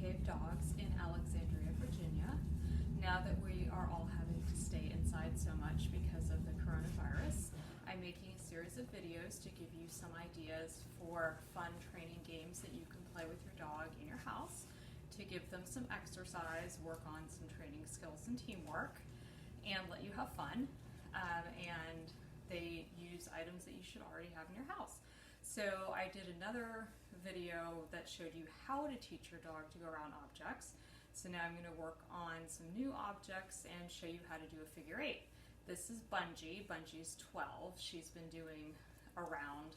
behave dogs in Alexandria, Virginia. Now that we are all having to stay inside so much because of the coronavirus, I'm making a series of videos to give you some ideas for fun training games that you can play with your dog in your house to give them some exercise, work on some training skills and teamwork, and let you have fun. And they use items that you should already have in your house. So I did another video that showed you how to teach your dog to go around objects. So now I'm going to work on some new objects and show you how to do a figure eight. This is Bungee. Bungee's 12. She's been doing around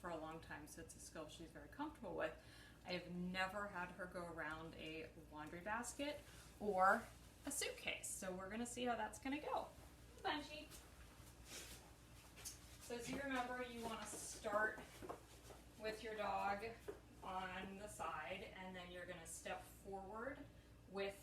for a long time, so it's a skill she's very comfortable with. I have never had her go around a laundry basket or a suitcase. So we're going to see how that's going to go. Bungee. So as you remember, you want to start with your dog on the side, and then you're going to step forward with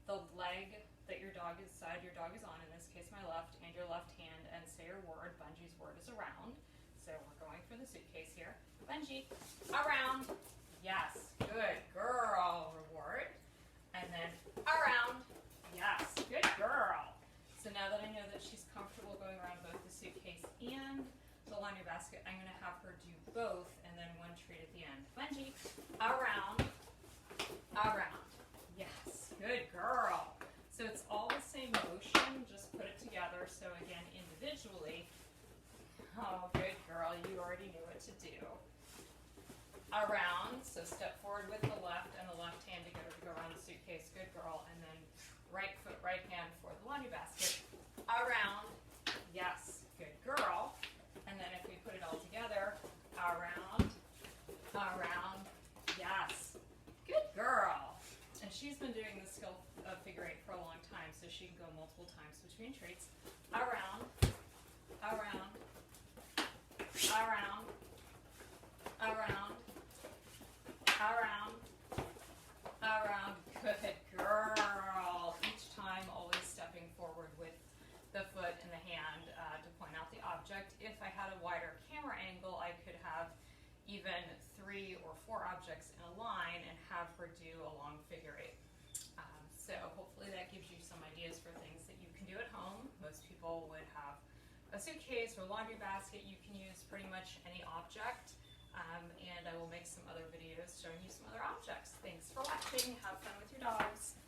the leg that your dog is on, in this case my left, and your left hand, and say your word. Bungee's word is around. So we're going for the suitcase here. Bungee, around. Yes, good girl. Reward. And then around. Yes, good girl. So now that I know that she's comfortable going around both the suitcase and the laundry basket, I'm going to have her do both and then one treat at the end. Bungee, around, around. Yes, good girl. So it's all the same motion, just put it together. So again, individually, oh, good girl, you already knew what to do. Around, so step forward with the left and the left hand to get her to go around the suitcase. Good girl. And then right foot, right hand for the laundry basket. Around. Yes. Good girl. And then if we put it all together, around, around. Yes. Good girl. And she's been doing the skill of figure eight for a long time, so she can go multiple times between treats. Around, around, around, around, around, around. Good girl. Each time always stepping forward with the foot and the hand to point out the object. If I had a wider camera angle, I could have even 3 or 4 objects in a line and have her do a long figure eight. So hopefully that gives you some ideas for things that you can do at home. Most people would have a suitcase or laundry basket. You can use pretty much any object. And I will make some other videos showing you some other objects. Thanks for watching. Have fun with your dogs.